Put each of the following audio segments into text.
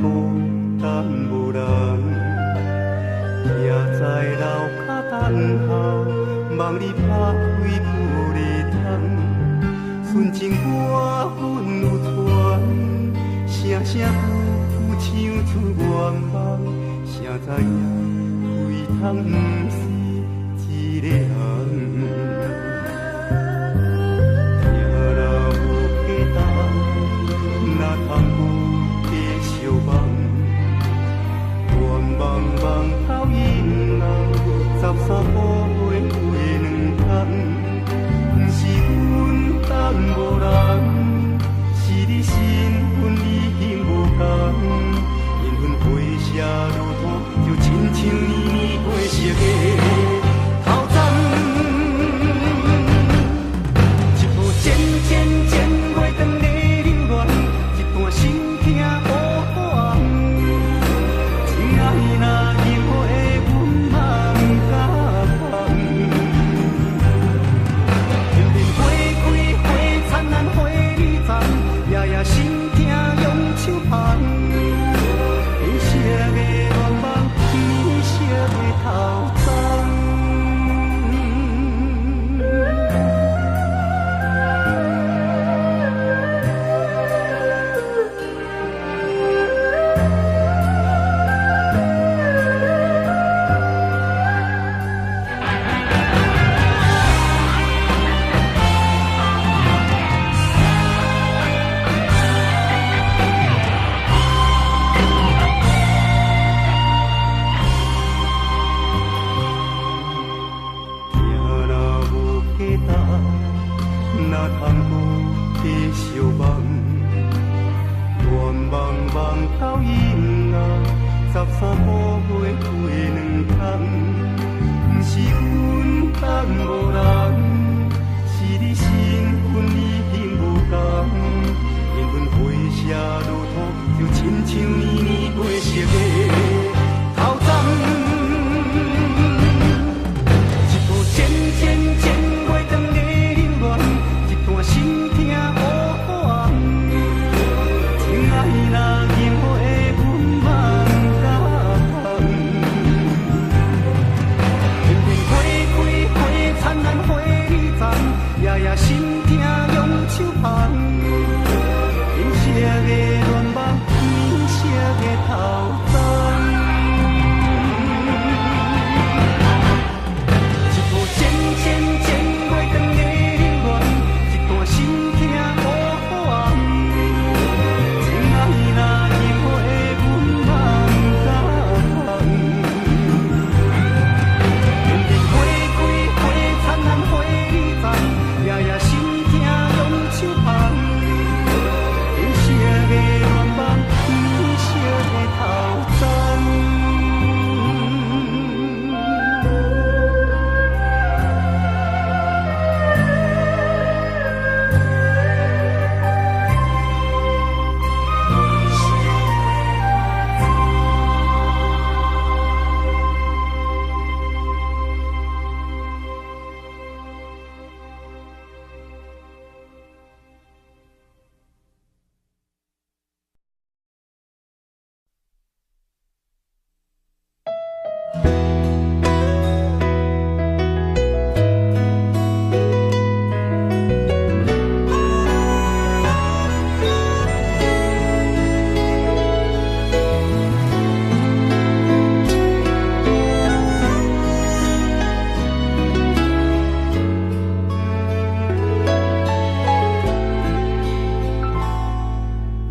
孤单无人，徛在楼骹等候，望你打开玻璃窗，纯情歌阮有传，声声句句唱出愿望，谁知影开窗不是一个人。茫茫到阴暗，13步月过2天，不是阮等无人，是你身份已经无同，缘分飞车如拖，就亲像年年过熟的头针，一步渐渐渐月长的流乱，一段心痛乌暗。若今后的阮茫甲放，片片花开花灿烂花里丛，夜夜心痛用手捧，天色的乱梦，天色的头鬃。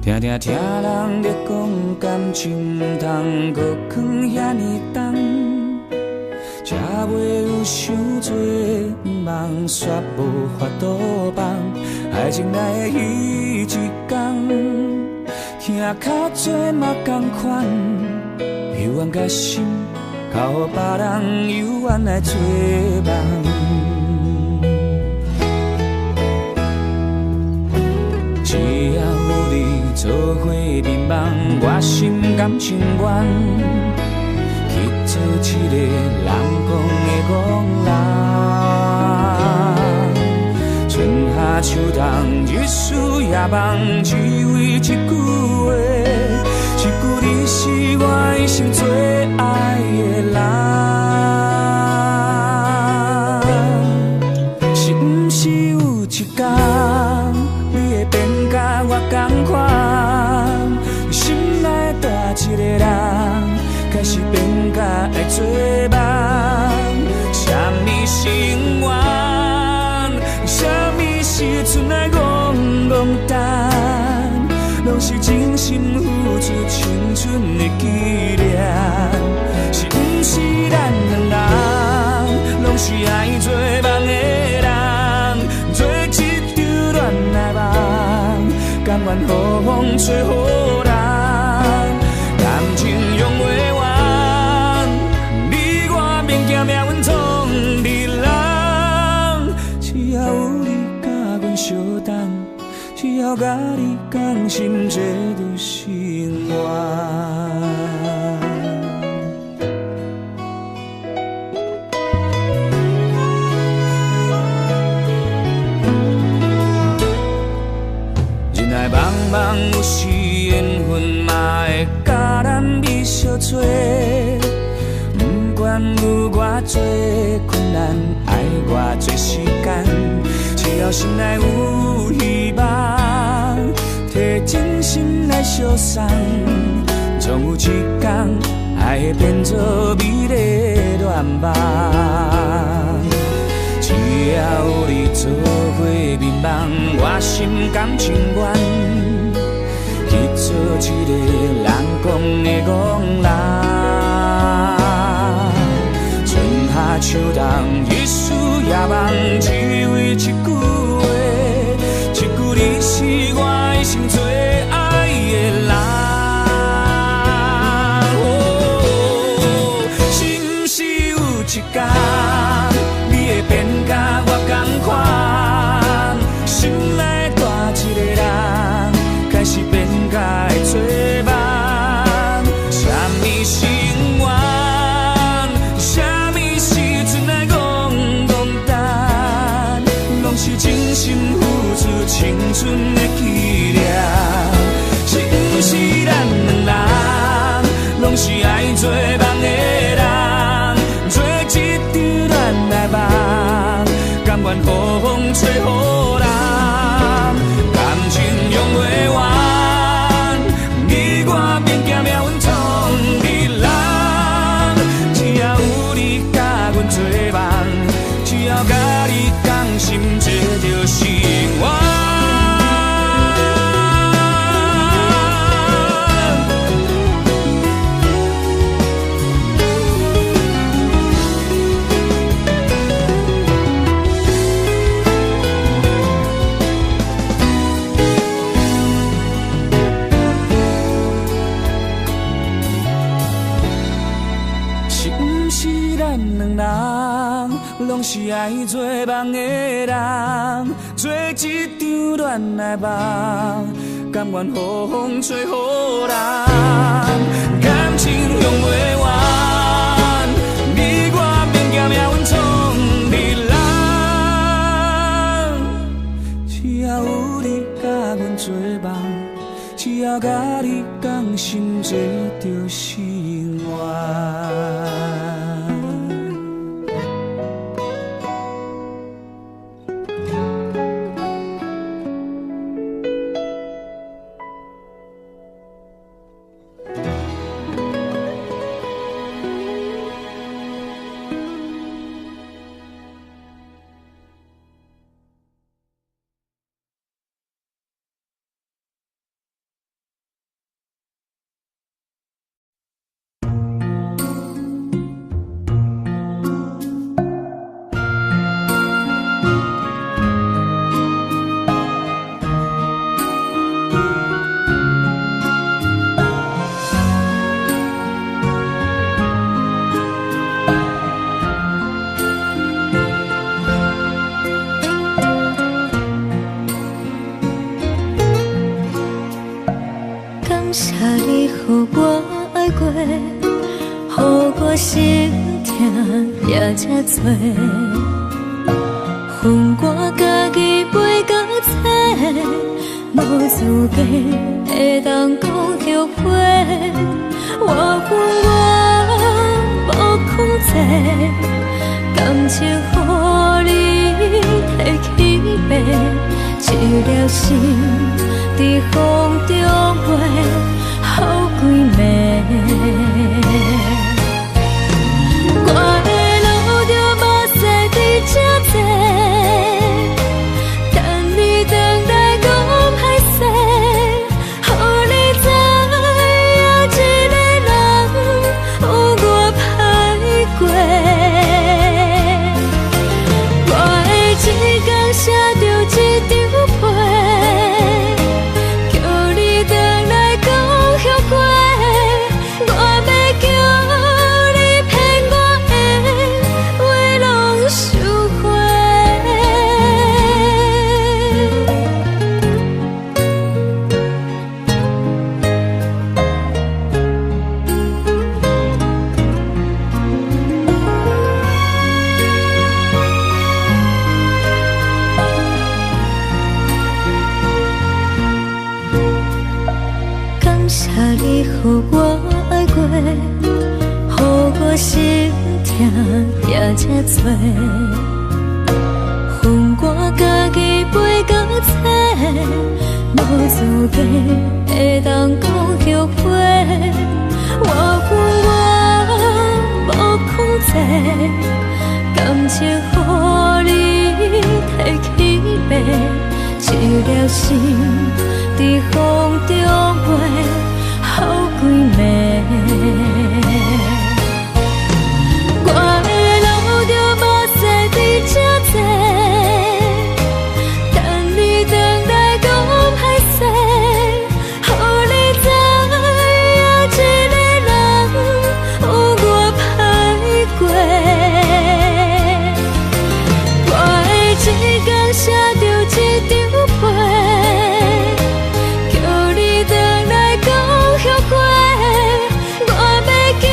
听听听人咧讲感情，毋通搁放遐尼重，才袂有伤多梦，煞无法度放。爱情来的迄一天，听较多嘛同款，幽怨甲心，靠予别人幽怨来做梦。只要有你做伙眠梦，我心甘情愿去做一个人讲的戆人。春夏秋冬，日思夜梦，只为一句话，一句生最爱的人，是毋是有一天，你会变甲我同款？心内大一个人，开始变甲爱做梦。什么心愿？什么时阵来戆戆等？拢是真心付出青春的纪念，是毋是咱两人，拢是爱做梦的人，做一场恋爱梦，甘愿予风吹予人，感情用袂完，你我免惊命运创日人，只要有你甲阮相等。只要甲你讲心，这就是我。人来茫茫，有时缘分嘛会甲咱美相做。不管有偌多困难，爱偌多时间，只要心内有希望，提真心来相送，总有一天爱会变作美丽的愿望。只要有你做伙眠梦，我心甘情愿去做一个人讲的戆人。春夏秋冬，日思夜梦，只为一句话，一句你是我一生最爱的人。是毋是有一天，你会变甲我同款？心内大一个人，开始变甲会做梦。什么心愿？什么时阵来戆戆等？拢是真心付出青春的纪念。是毋是咱两人，拢是爱做梦的人，做一场恋爱梦，甘愿予风吹予人，感情用袂完，你我免惊命运创日人。只要有你甲阮做梦，只要甲你讲心，这就是我。拢是爱做梦的人，做一场恋爱梦，甘愿予风吹予人，感情用袂完，你我免惊命运创日人。只要有你甲阮做梦，只要甲你讲心，这就是我。予我爱过，予我心痛也这多，恨我家己袂到切，无资格会当讲后悔。我恨我济，感情予你提起白，一粒心在风中飞，好几暝。我的路着目屎在这多，等你回来讲歹势，予你知影一个人有我歹过。我的一天写着一张被，叫你回来讲后悔。我要叫你骗我的话拢收回。感谢你，予我爱过，予我心痛也这多，分我家己飞到这，无资格会当讲后悔。我无控制，感情予你提起白，一粒心在风中飞，好几暝。我的路着目屎在这多，等你回来讲歹势，予你知影一个人有我歹过。我的一天写着一张被，叫你回来讲后悔。我要叫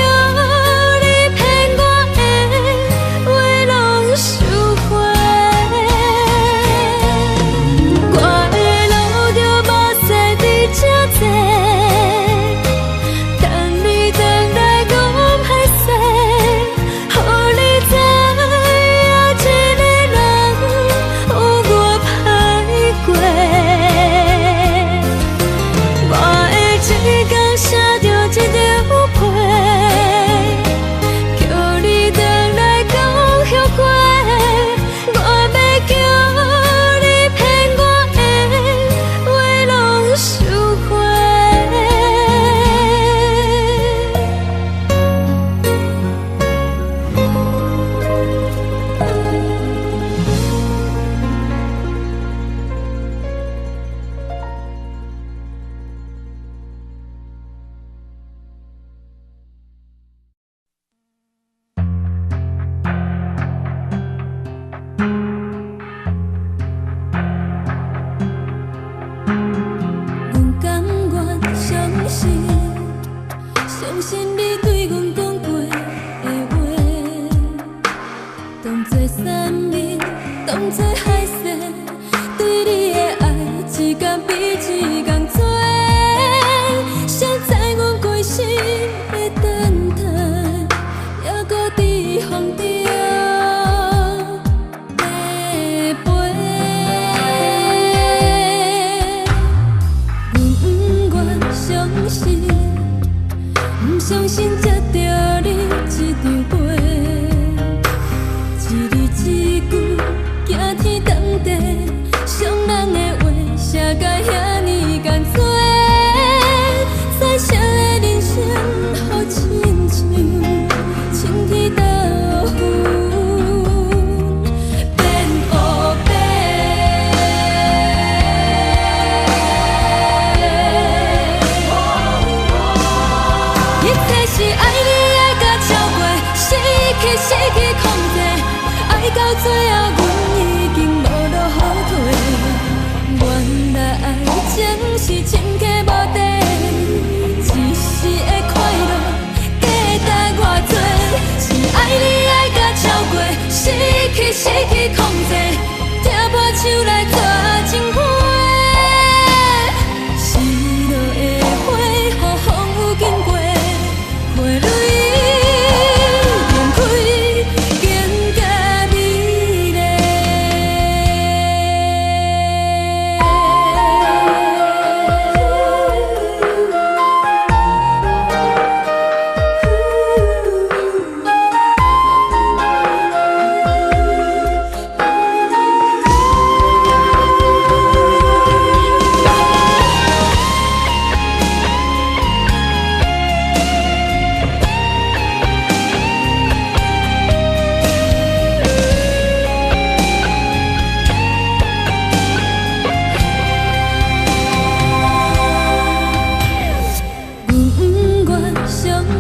你骗我的话拢收回。我的路着目屎在这多，等你回来讲歹势，予你知影一个人有我歹过。我的一天写着一张被，叫你回来讲后悔。我要叫你骗我的话拢收回。阮甘愿相信，相信你对阮讲过的话，当作山盟，当作海誓，对你的爱一天比一天多。谁知阮关心的等待，还搁伫风中迷飞。阮不愿相信，不相信接到你一张被，一字一句惊天动地，伤人的话写甲遐尼艰辛，再写的人生好亲像晴天倒云变乌白。一切是爱你爱甲超过，失去控制，爱到最后阮已经无路后退。原来爱情是深刻无底，一时的快乐价值偌多，是爱你爱甲超过，失去控制，听破手来抓情花。失落的花，予风雨经过，花蕊连开。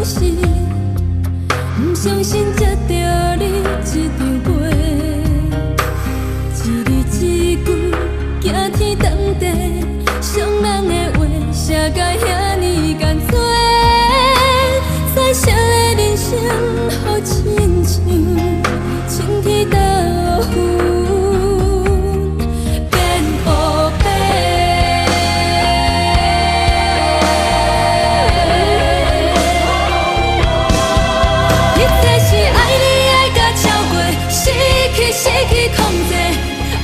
是，不相信才着你这张背，一字一句惊天动地，伤人的话写甲遐尼艰辛，彩色的人生好亲像晴天豆腐。失去控制，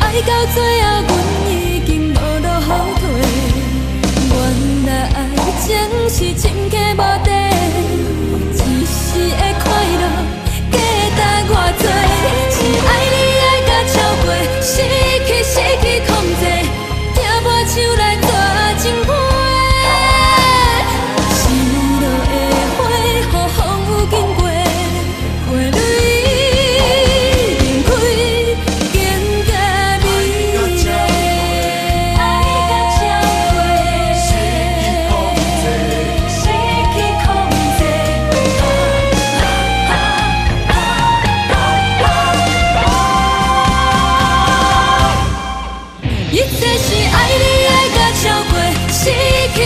爱到最后，阮已经无路后退。原来爱情是深刻无底，一时的快乐价值偌多。是爱你爱到超过，失去控制，听破手来抓情花。是落的花，予风雨经过，花蕊。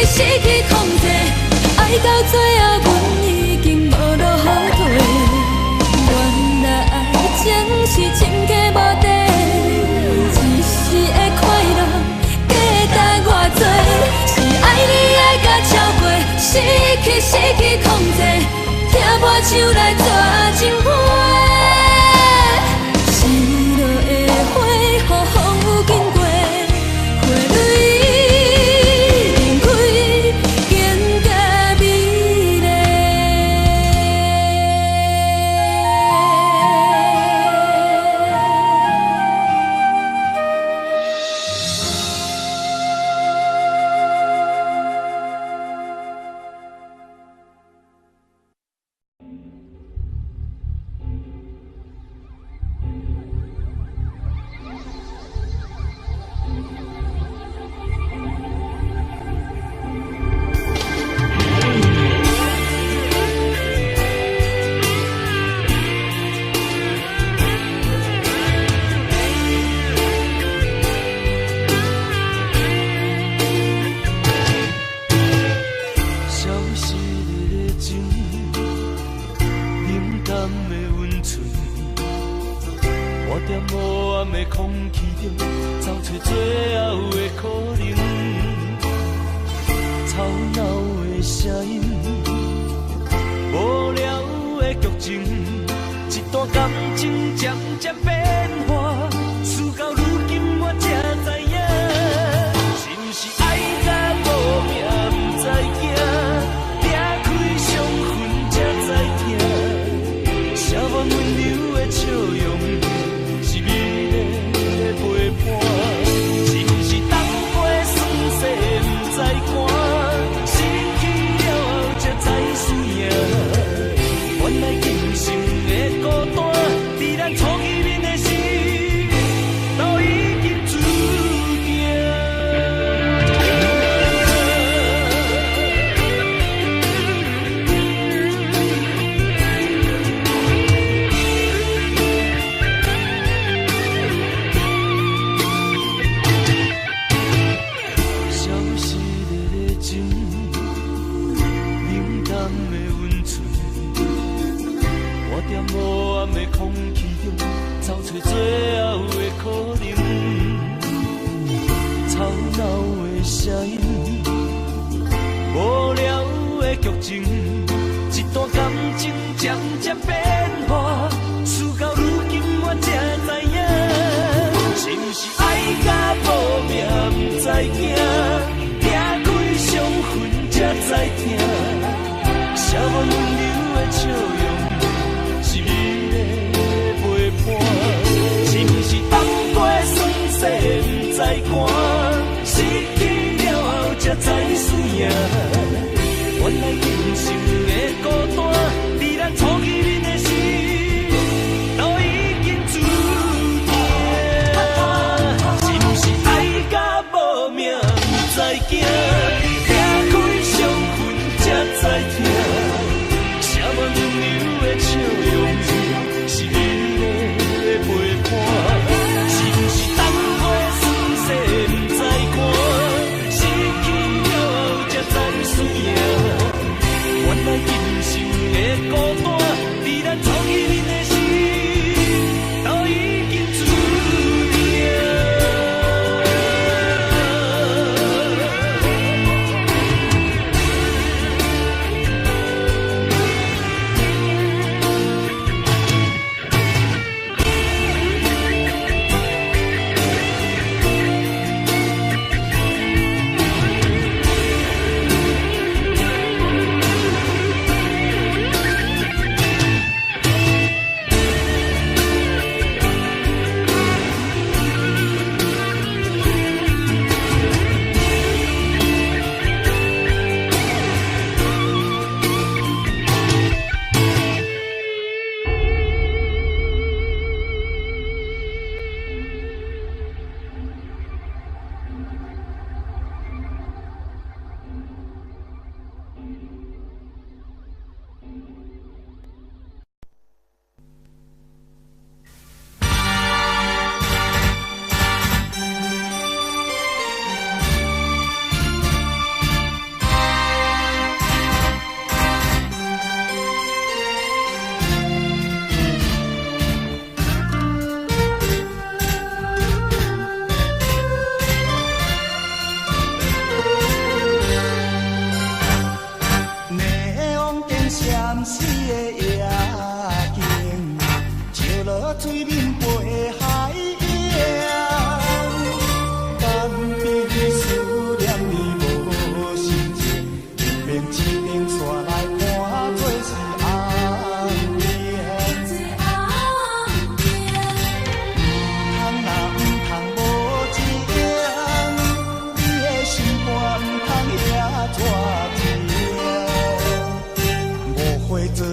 失去控制，爱到最后，阮已经无路后退。原来爱情是深刻无底，一时的快乐价值偌多。是爱你爱到超过，失去控制，听破手来抓情花。是落的花，予风雨经过，花蕊。心的孤单，伫咱初见面的时，都已经注定。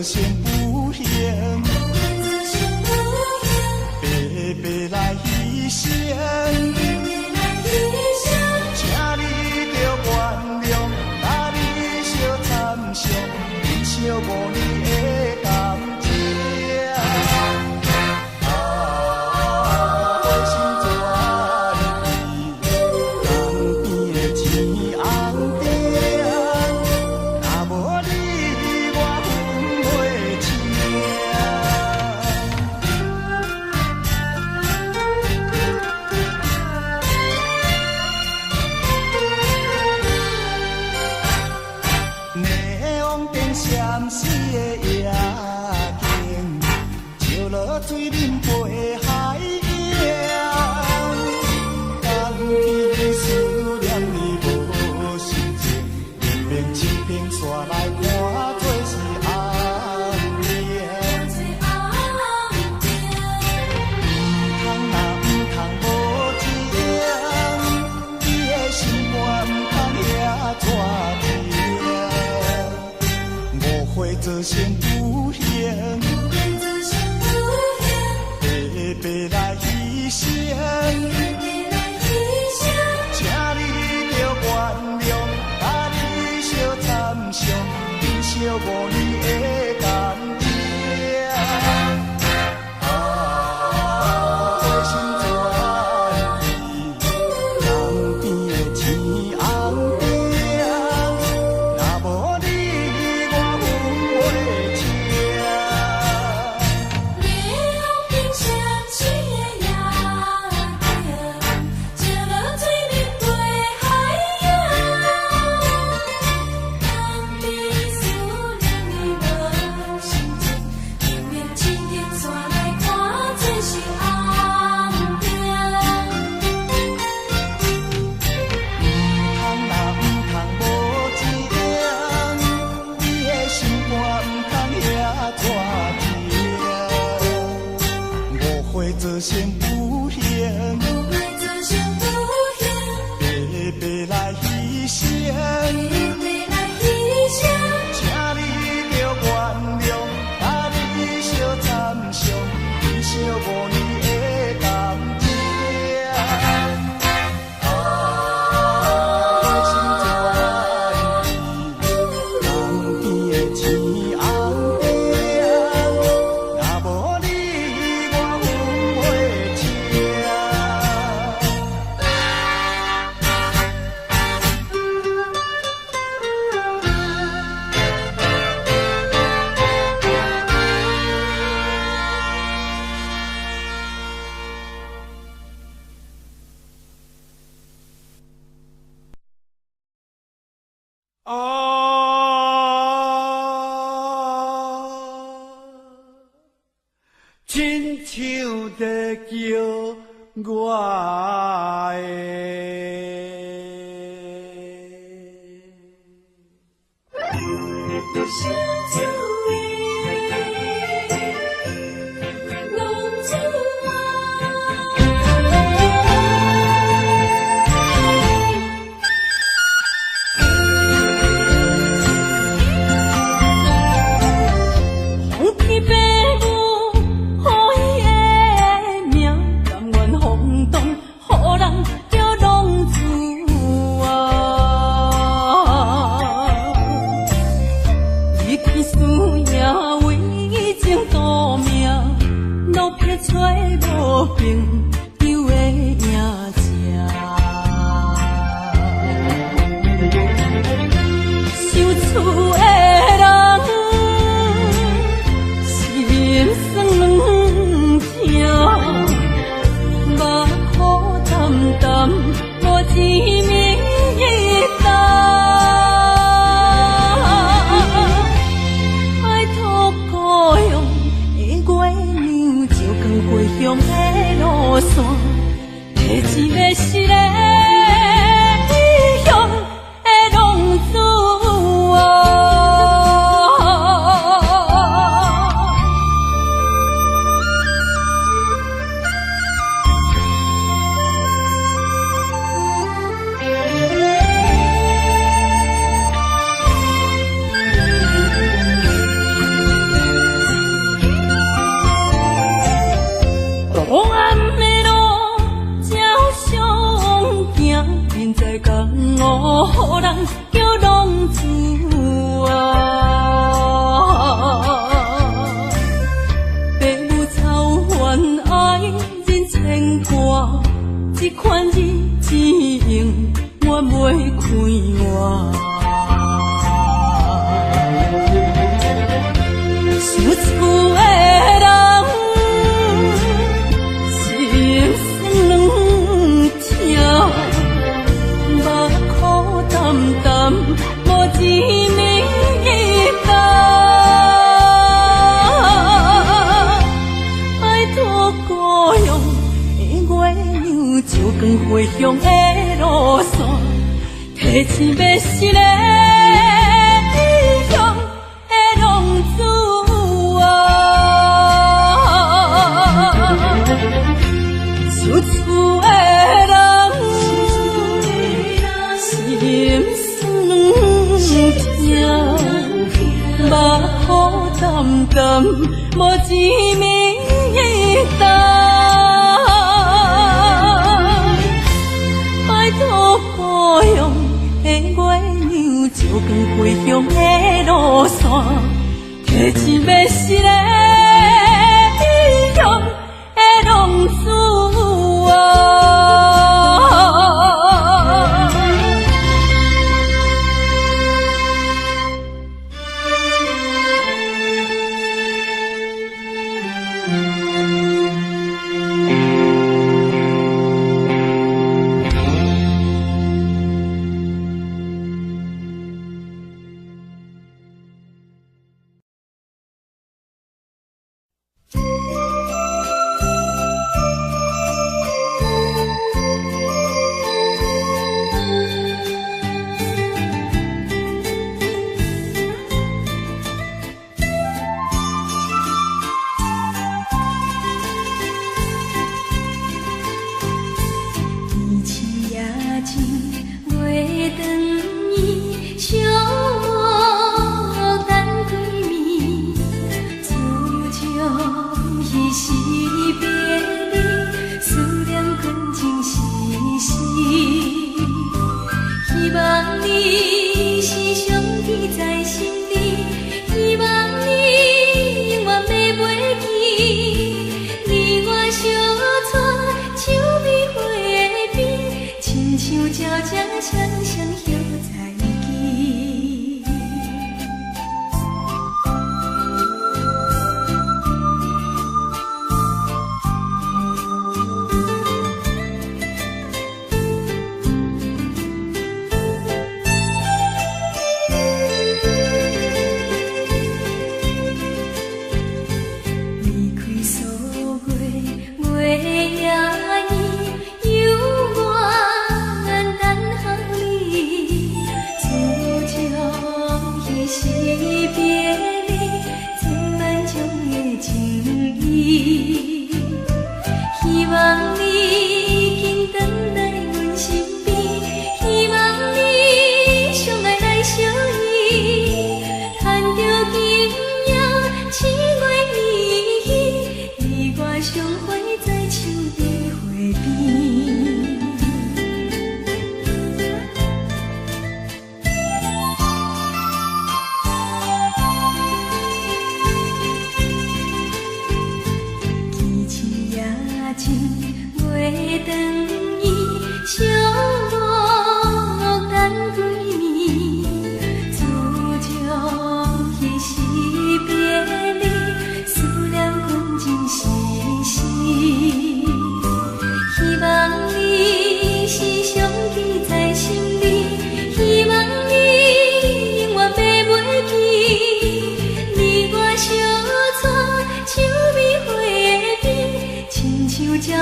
心亲像在叫我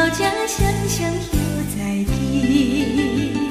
将想象丢在地。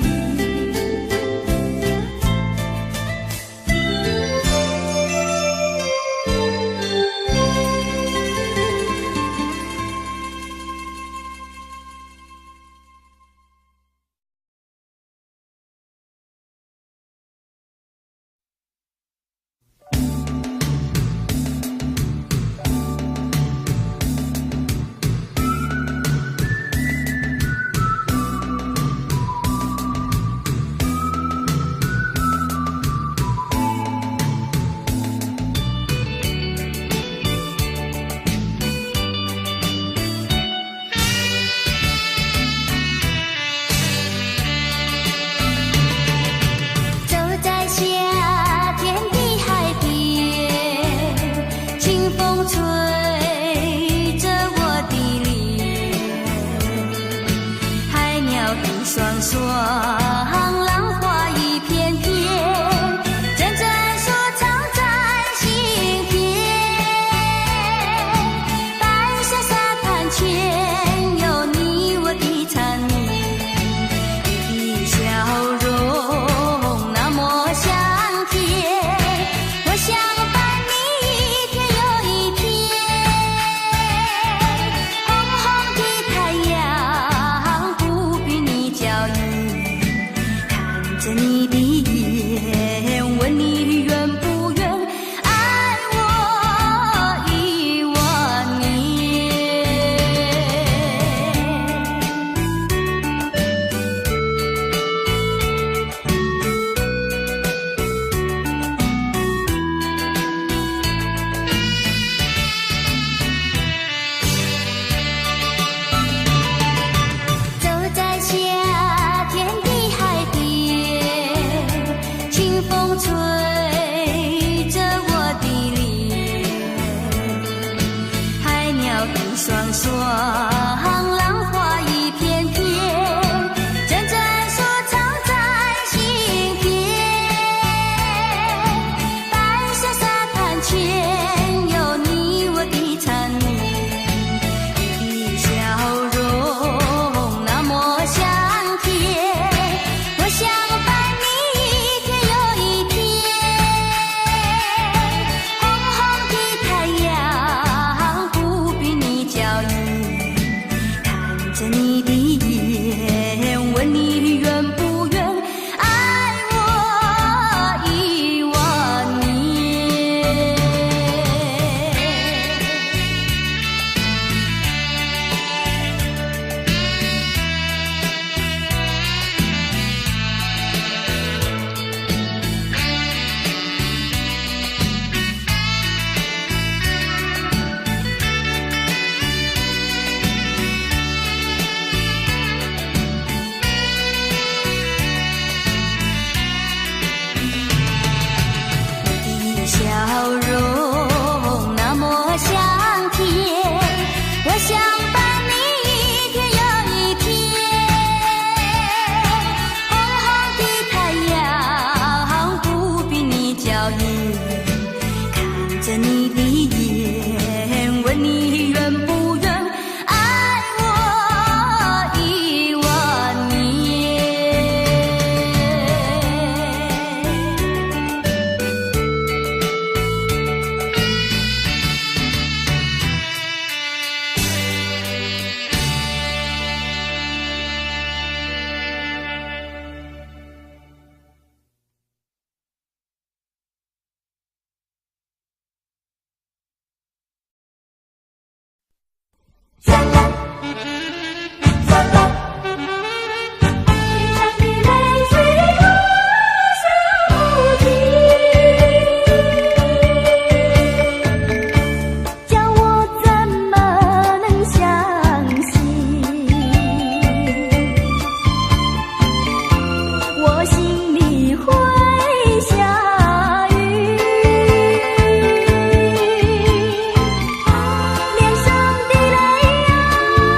脸上的泪啊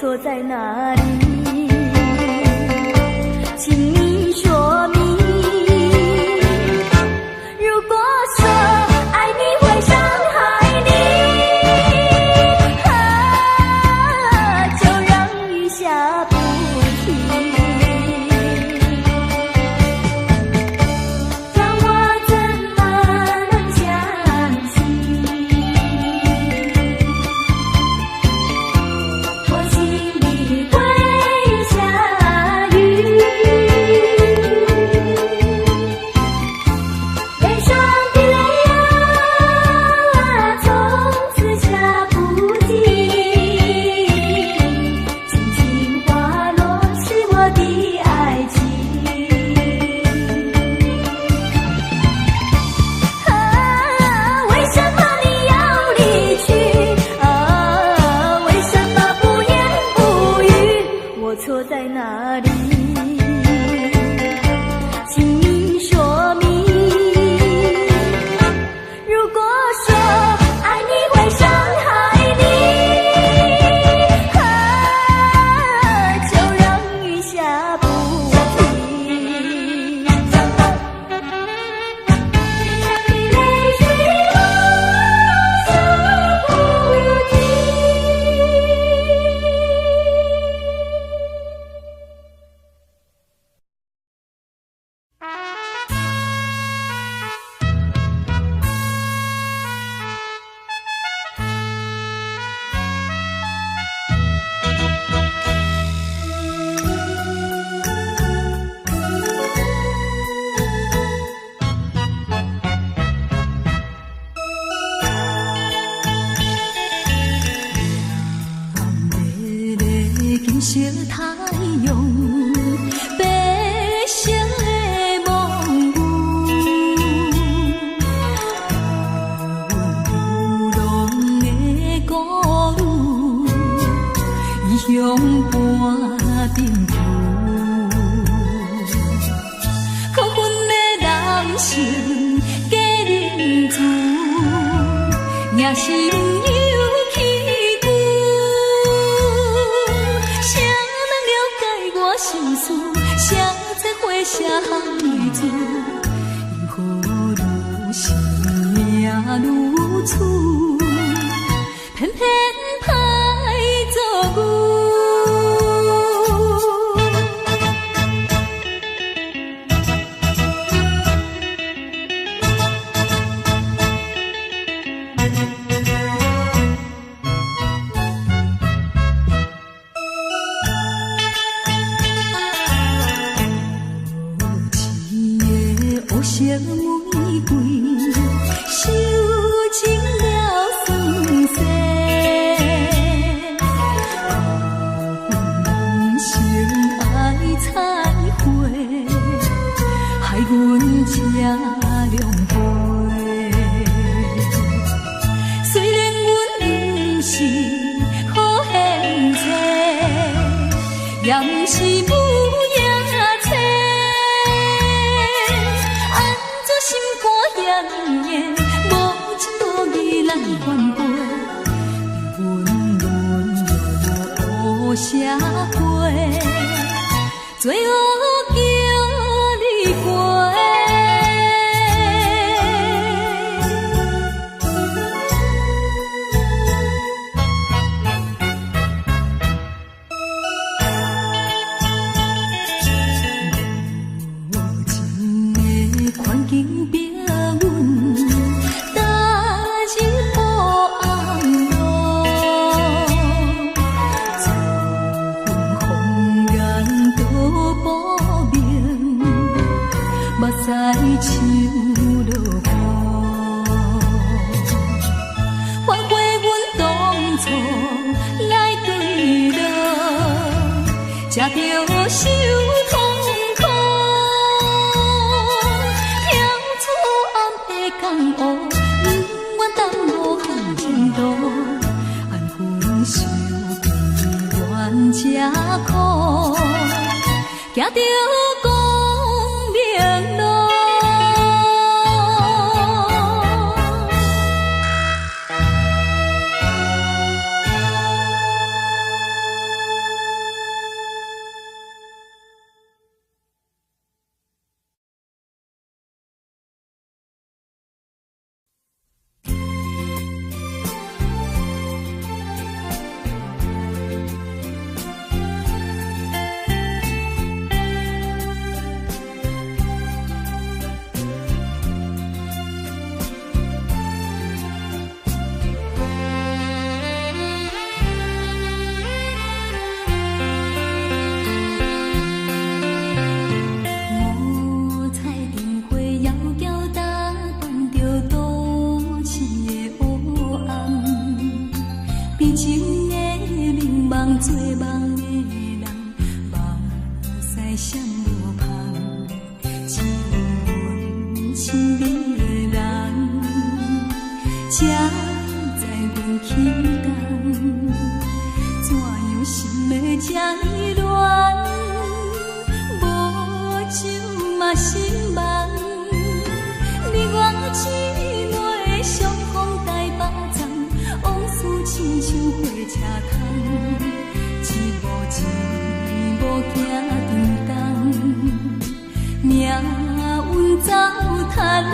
错在哪里？请你说明。如果说爱你会伤害你，就让雨下不停，让我怎么能相信？我心里会下雨，脸上的泪啊，从此下不尽。轻轻滑落是我的爱情。为什么你要离去？为什么不言不语？我错在哪里？请你说明。如果说爱你会伤害你，就让雨下不停，泪水落下不停。金色太阳，白色的梦舞，流浪的孤女，异乡伴冰球，可阮的人生假认输，也是有气骨。谁人了解我心事？谁在花下含泪珠？因何愈是命愈苦，偏偏歹做牛。黑色玫瑰，收尽了酸涩。人生爱彩花，害阮吃凉杯。虽然阮不是好现世，也不是不夜车。心肝炎炎，无情无义来反背，温润无社会，最后叫你过。无情的环境逼阮，踏入黑暗路，遭阮风眼都不明，目屎像落雨，反悔阮当初来对落，才着受痛苦。江湖，不愿耽误行前途，安分守贫怨吃苦，行着光明路。深的黑暗，悲情的迷茫，做梦的人，目屎闪无香，只有阮心里的人，才知阮起动，怎样心要这呢乱？无酒嘛心梦，你我姊妹相逢台北站，往事亲像火车窗，一步一步行沉重，命运走塔人。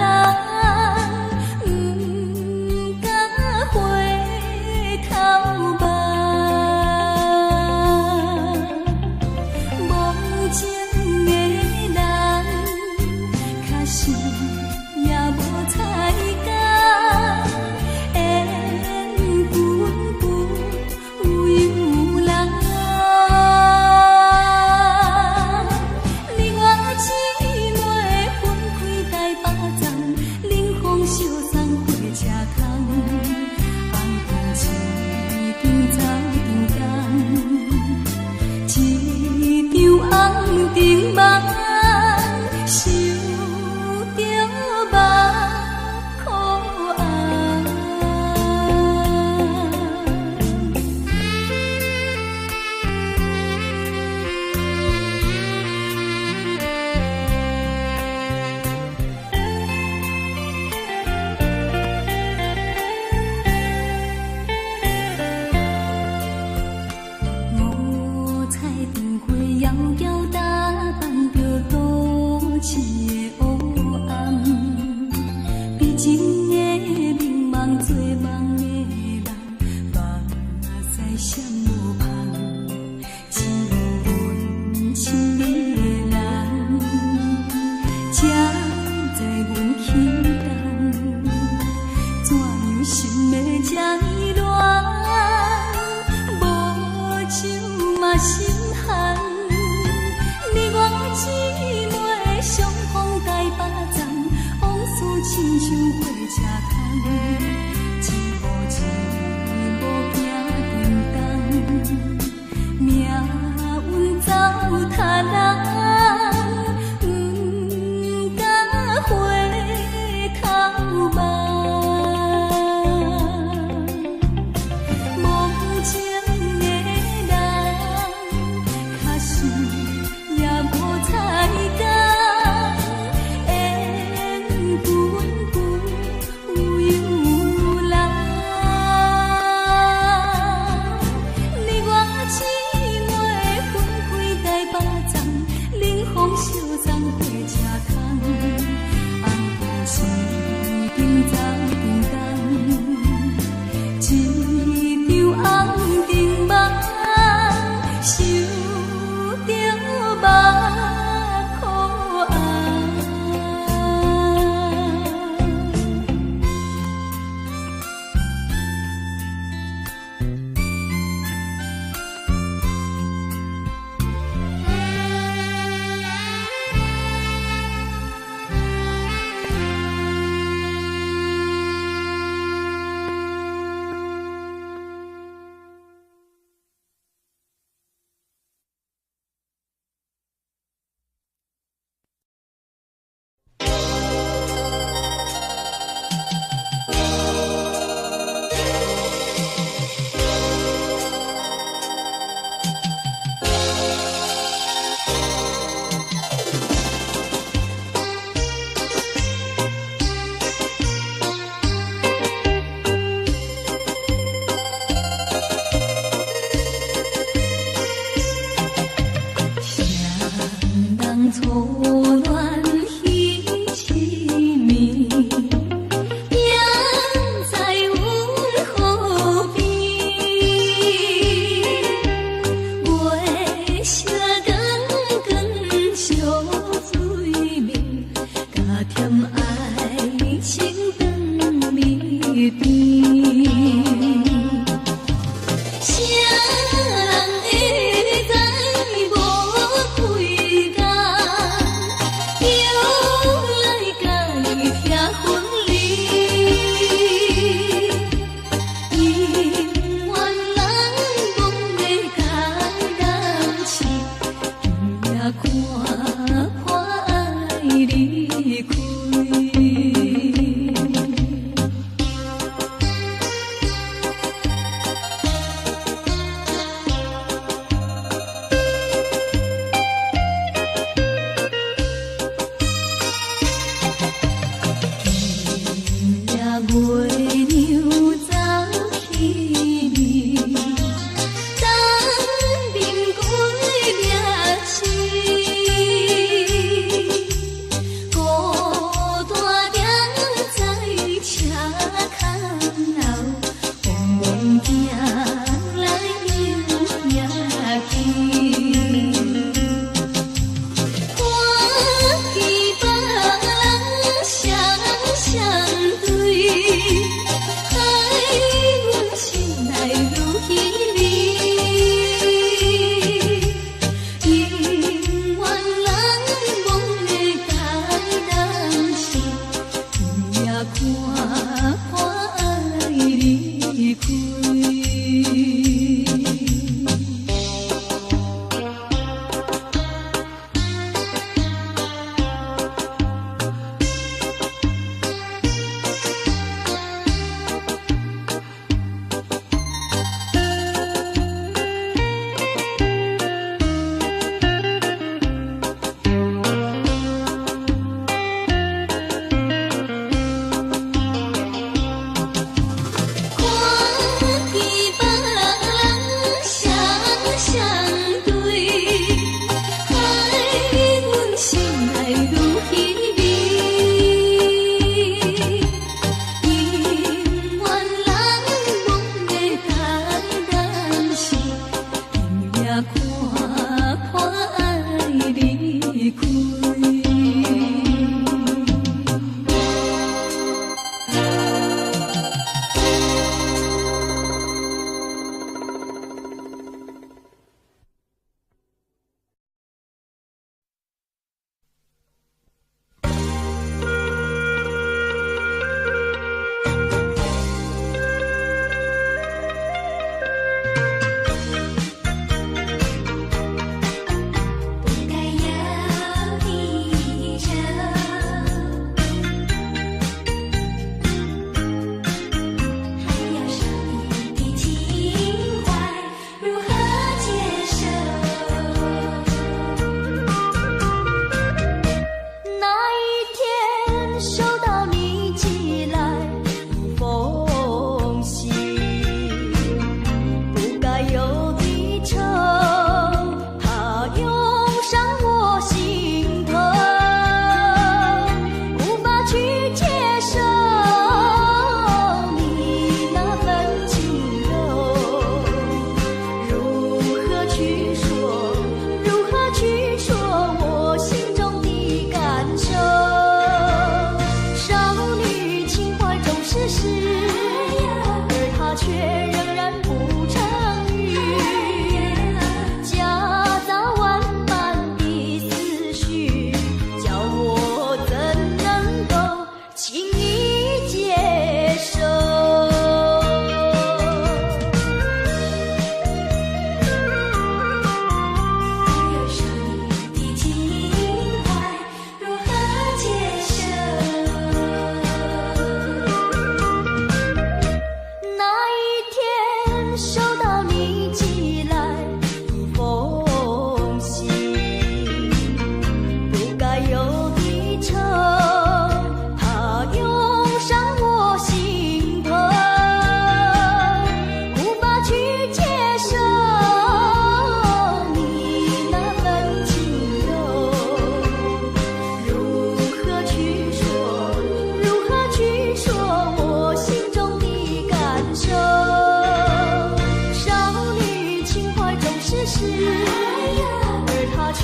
而他却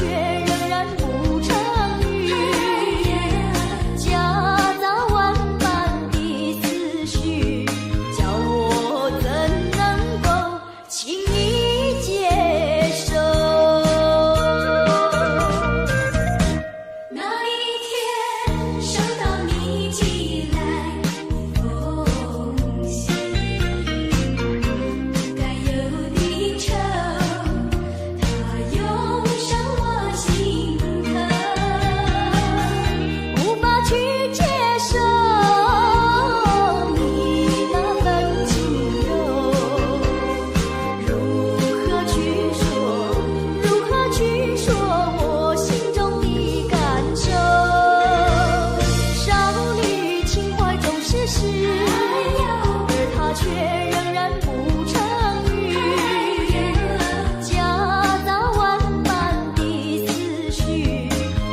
仍然不成语，夹杂万般的思绪，叫我怎能够轻易接受？那一天收到你寄来风信，该有的愁，它涌上我心头，无法去接受你那份轻柔，如何去说？如何去说我心中的感受？少女情怀总是诗，而他却仍然不成语，夹杂万般的思绪，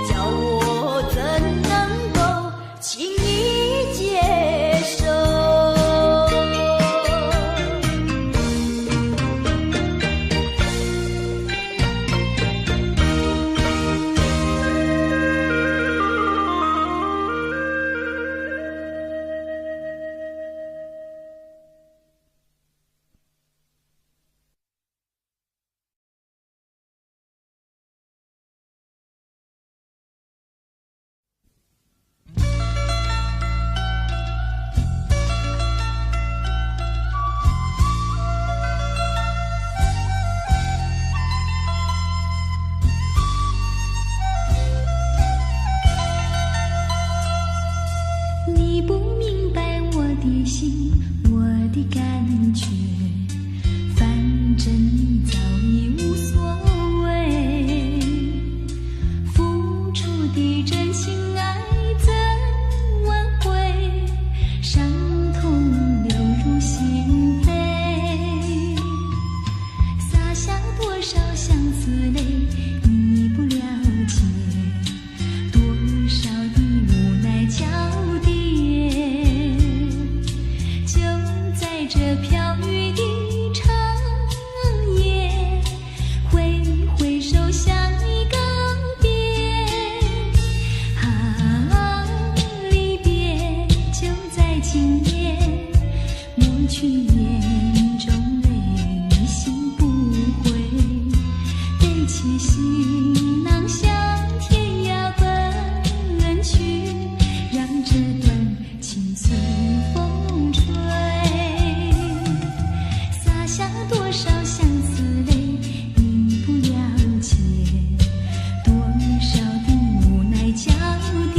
叫我怎能够轻易接受？你不明白我的心，我的感觉，反正你早已无所谓。付出的真心爱怎挽回？伤痛流入心扉，洒下多少相思泪，你不了解，多少的无奈交叠。就在这飘雨的长夜，挥挥手向你告别。啊，离别就在今夜，抹去眼中泪，心不悔。背起行囊向天涯奔去，让这段情随风吹。洒下多少相思泪，你不了解，多少的无奈交叠。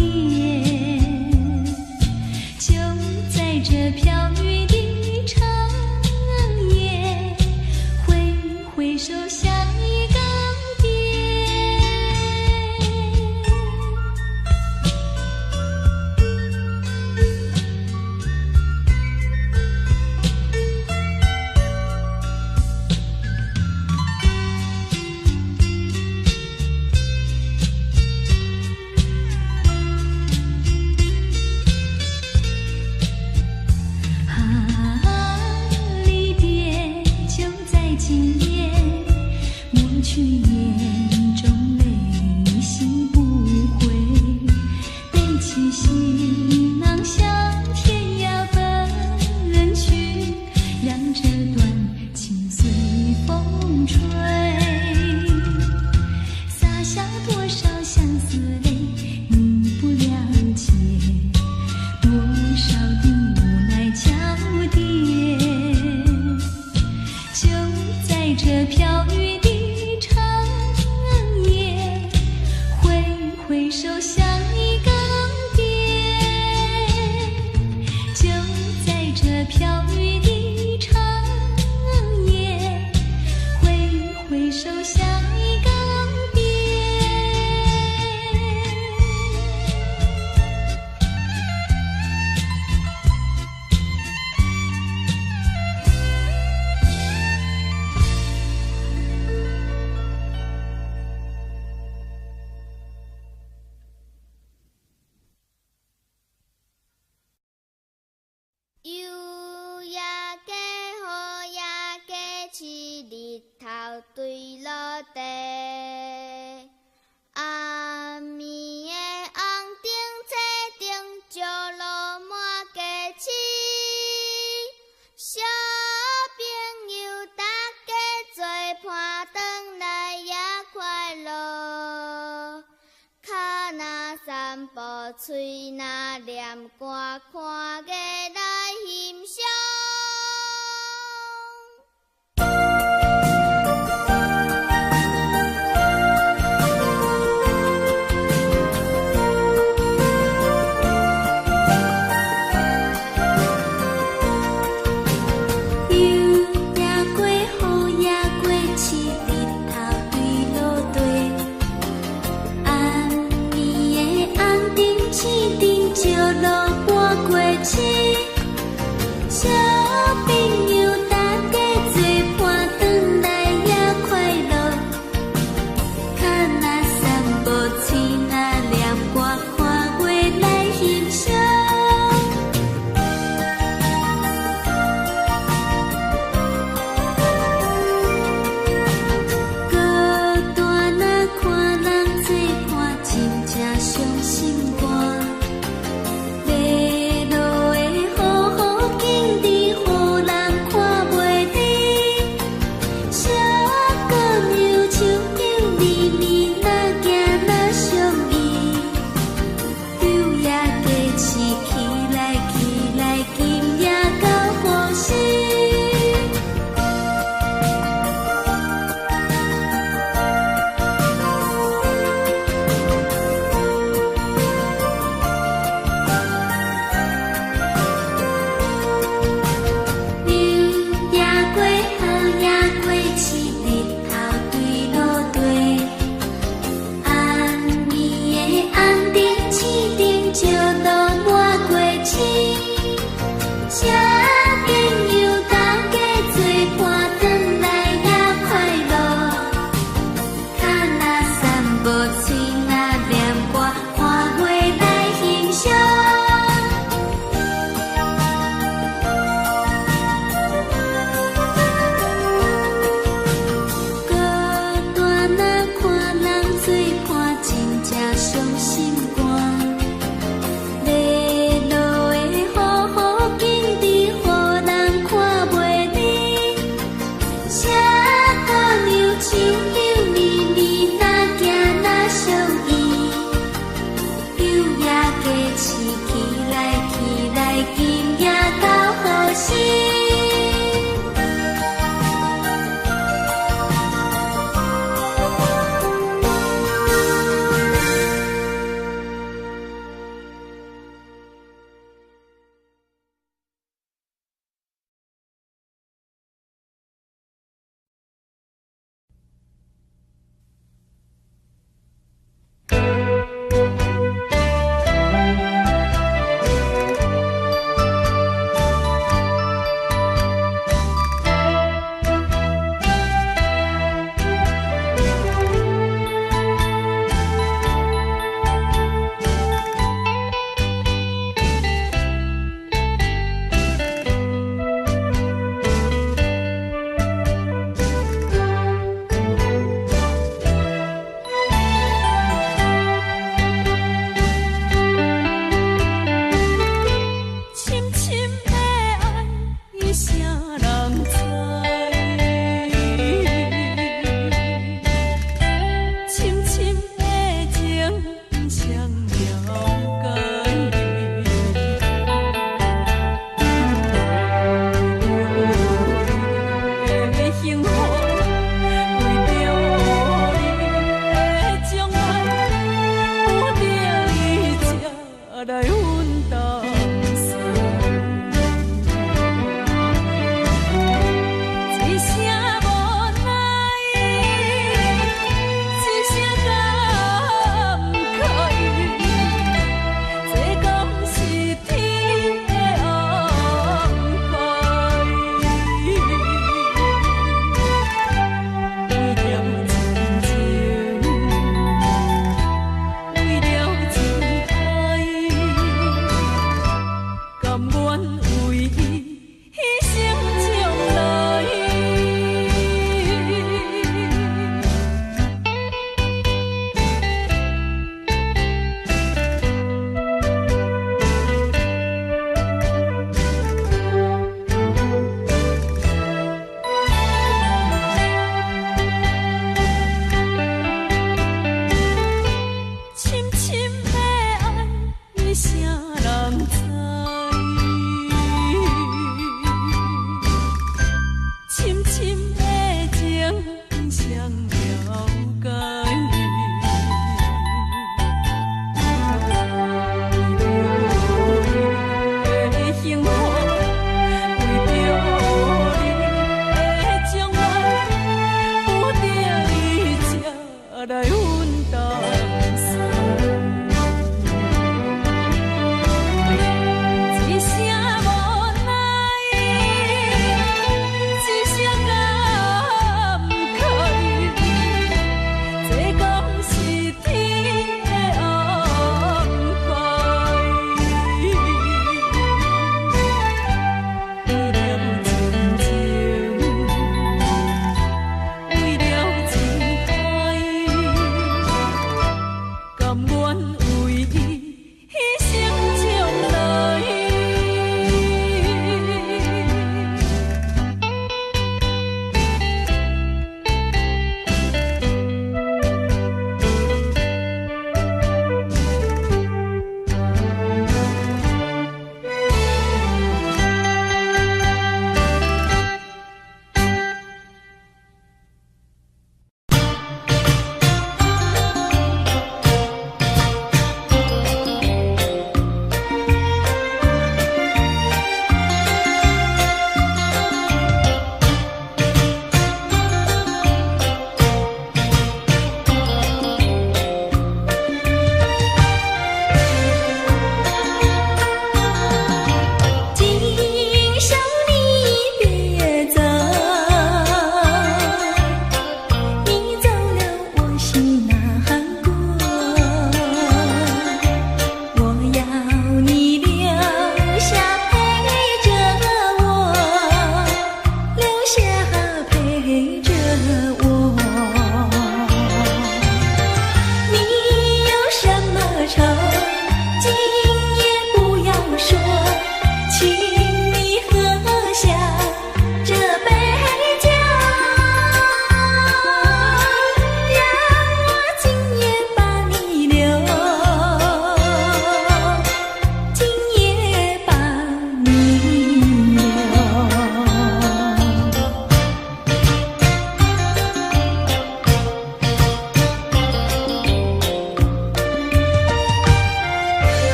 就在这飘雨的长夜，挥挥手向你告别。啊，离别就在今夜，抹去眼中泪，心不悔。背起行囊向天涯奔去，让这段情随风吹。洒下多少相思泪，你不了解，多少的无奈交叠。就在这飘雨的长夜，挥挥手向你告别。就在这飘雨的长夜，挥挥手向你告别。优雅嘴若念歌，看月来欣赏。落半过。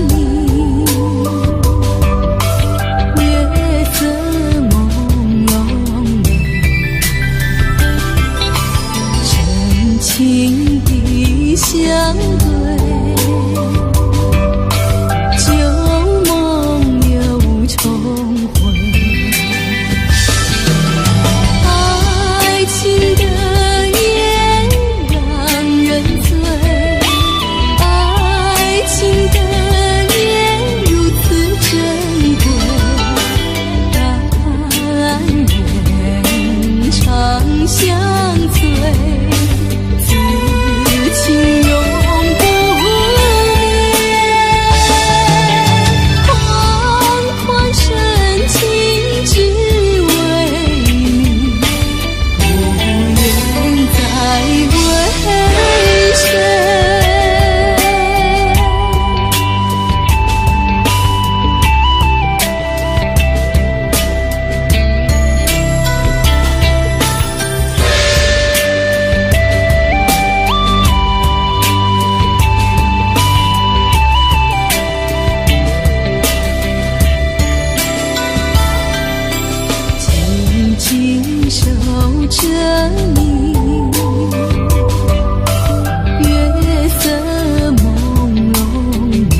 你，月色朦胧美，深情的相对，旧梦又重回。爱情的烟让人醉，爱情的烟如此珍贵，但愿长相随，此情永不灭。缓缓深情只为你，不愿再为谁。紧紧守着你，月色朦胧美，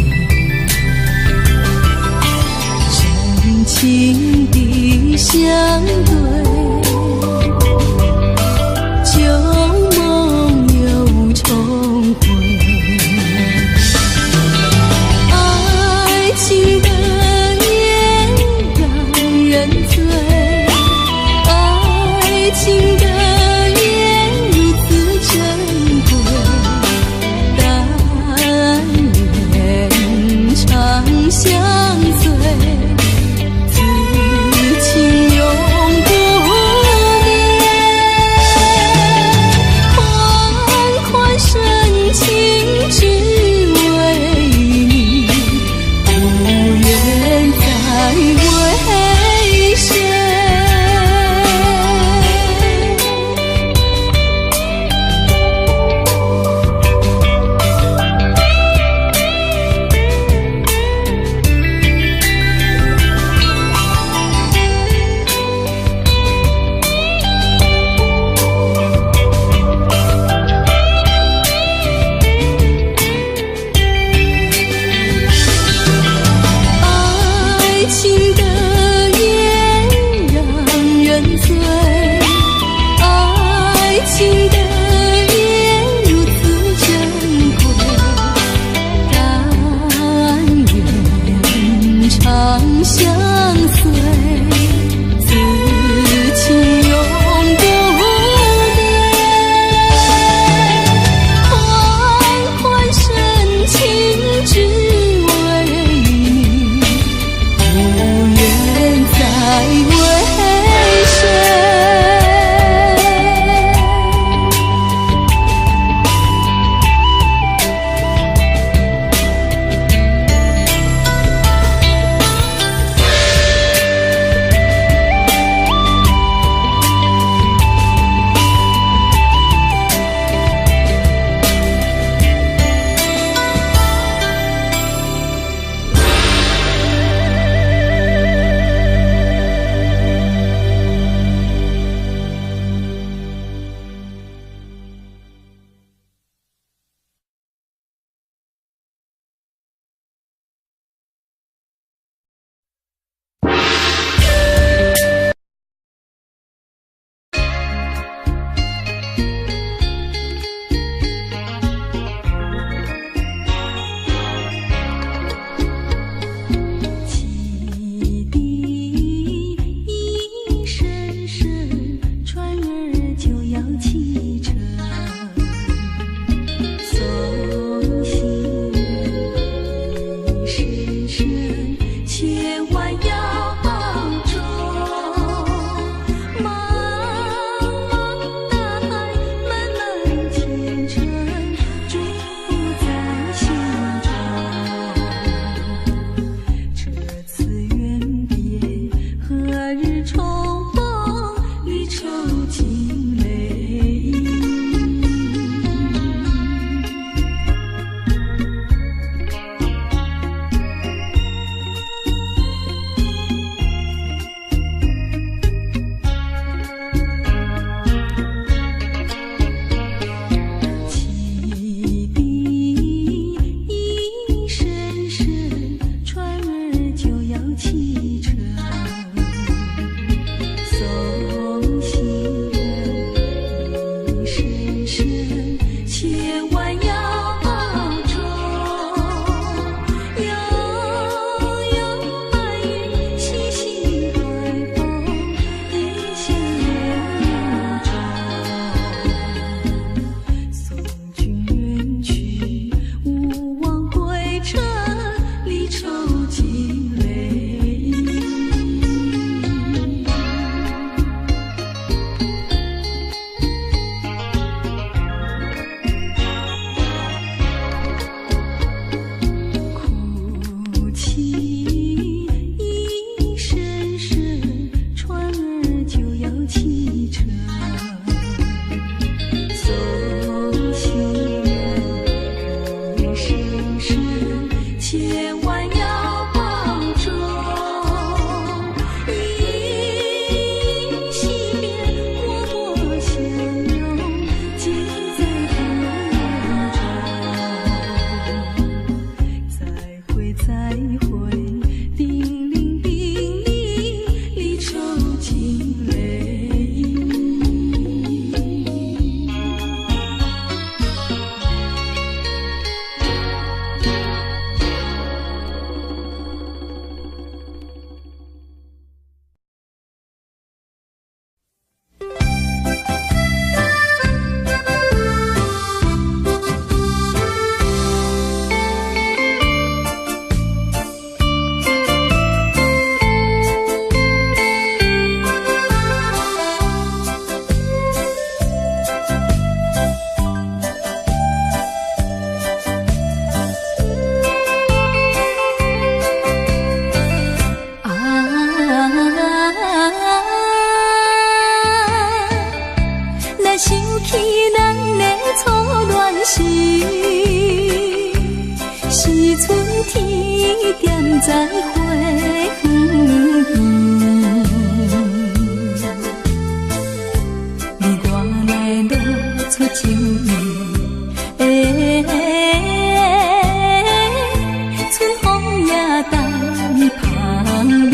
深情的相对，旧梦又重回。爱情的烟让人醉，爱情的烟如此珍贵，但愿长相随，此情永不灭。缓缓深情只为你，不愿再为谁。愁积累。哭泣一声声，船儿就要启程。送行人，人生事千万要保重。依稀便默默相拥，尽在他眼中。再会再会，叮铃叮铃，离愁尽泪。若想起咱的初恋时，时阵天点在花园边，你我来露出情意，春风也带芳味。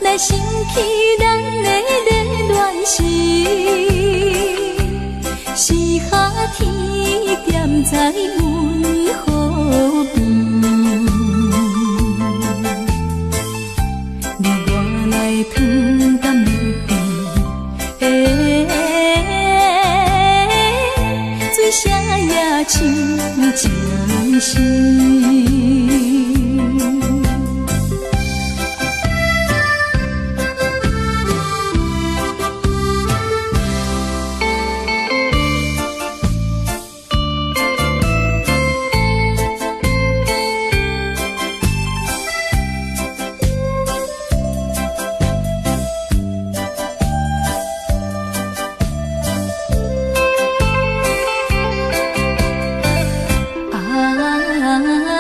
若想起咱的热恋时，时下天点在阮河边，你我来糖甘蜜甜，水声也唱情诗。啊。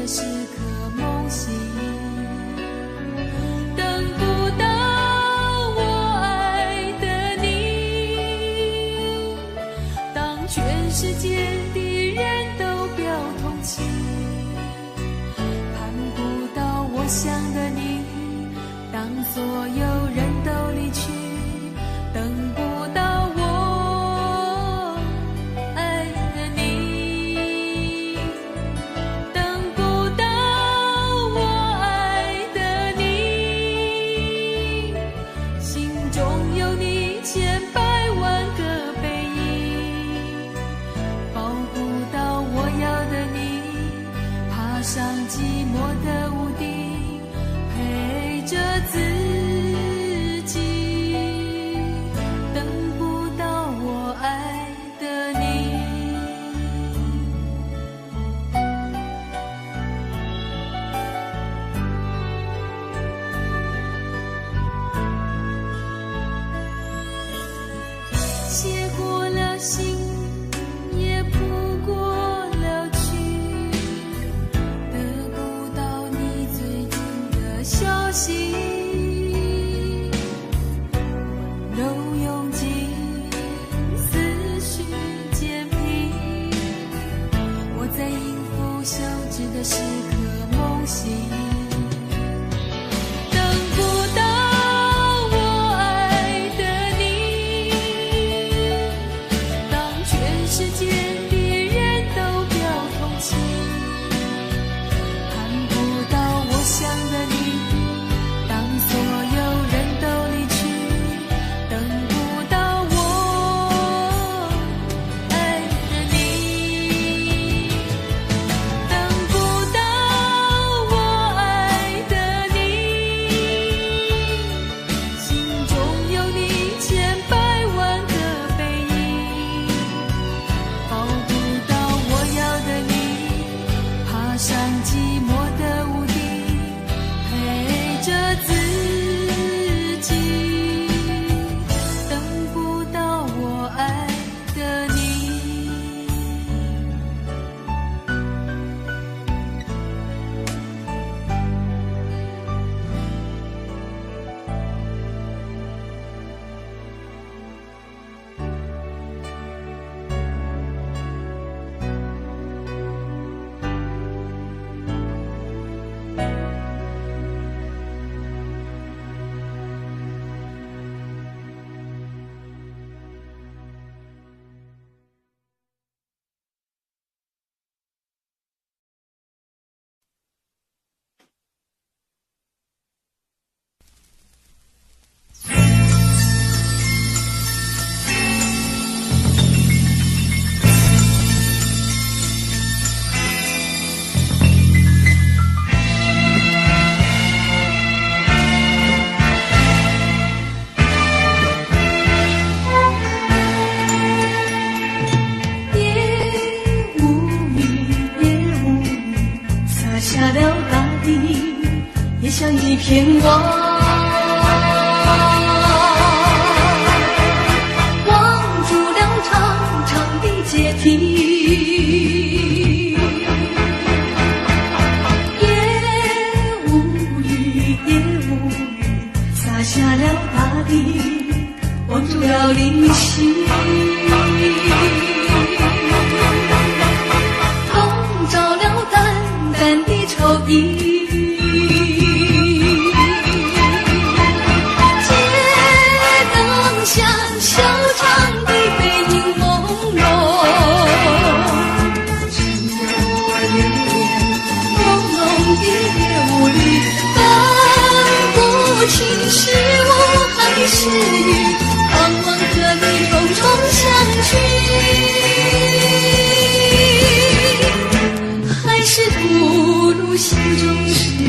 时刻梦醒，等不到我爱的你。当全世界的人都表同情，盼不到我想的你。当所有人都离去，等不到我爱的你，等不到我爱的你，心中有你千百万个背影，抱不到我要的你，爬上寂寞的屋顶，陪着自己，等不到我爱的你。写过了信，也谱过了曲，得不到你最近的消息，温柔涌进思绪渐平，我在应付休止的时刻梦醒，等不到我爱的你，当全世界的人都表同情，盼不到我想的你，当所有人都离去，等不到我爱的你，等不到我爱的你，心中有你千百万个背影，抱不到我要的你，爬上寂寞的屋顶，陪着自己，等不到我爱的你。下了大地，也像一片汪，望住了长长的阶梯，也无语，也无语，洒下了大地，望住了灵犀。抽衣，街灯下修长的背影朦胧，沉默流连，朦胧的夜雾里，分不清是雾还是雨，盼望和你共同相聚，还是不如心中是你。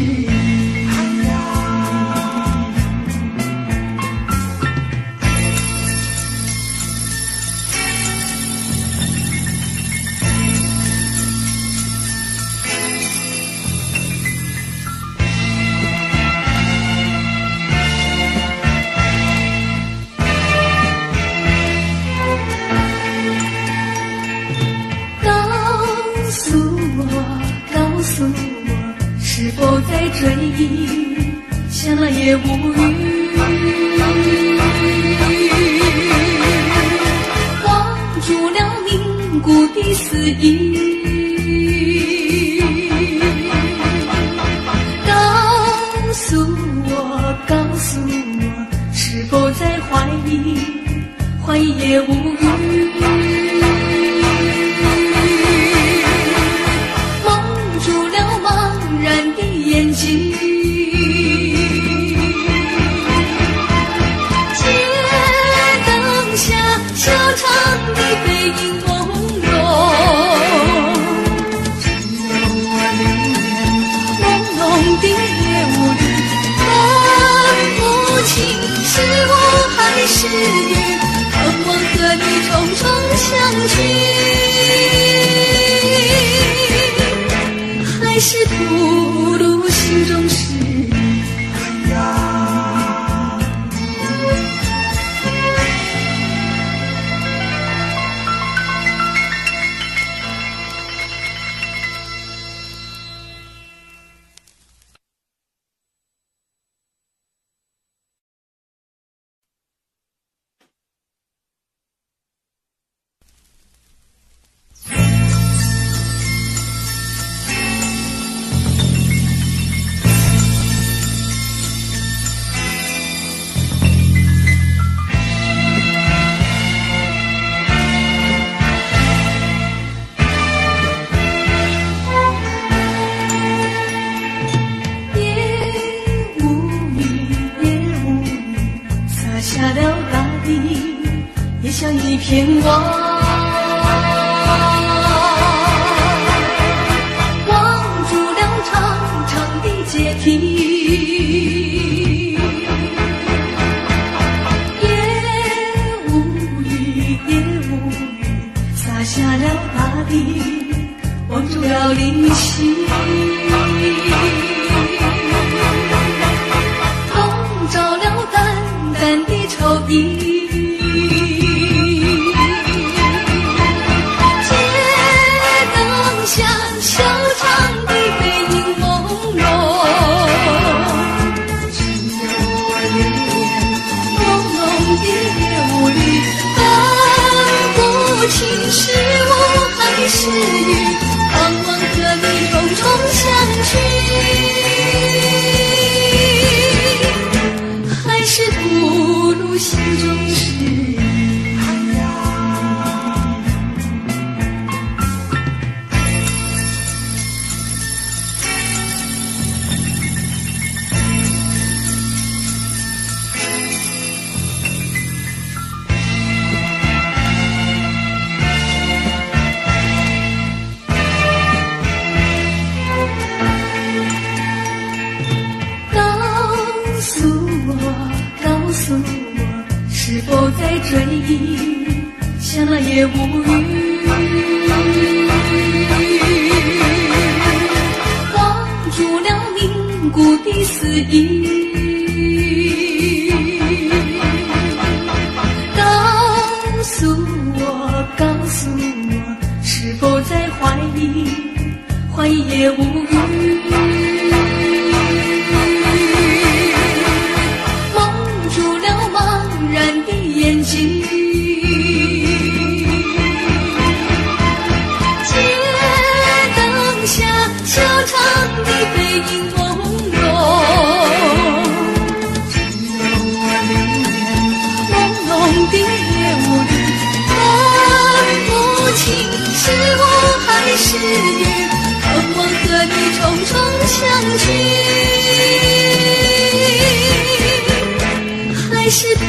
告诉我，追忆，想来也无语。忘住了凝固的思忆，告诉我，是否在怀疑？怀疑也无语。蒙住了茫然的眼睛，街灯下修长的背影朦胧，只有我流连朦胧的夜雾里，分不清是我还是你，盼望和你重重相聚，还是吐露心中事。像一片光，望住了长长的阶梯，也无语，洒下了大地，望住了灵犀，笼罩了淡淡的愁意。是我还是你，盼望和你重重相聚，还是吐露心中事。告诉我，是否在追忆？想来也无语。忘住了凝固的思忆，告诉我，是否在怀疑？怀疑也无语。眼睛，街灯下修长的背影朦胧，只有我流连朦胧的夜雾里，分不清是我还是你，盼望和你重重相聚，还是不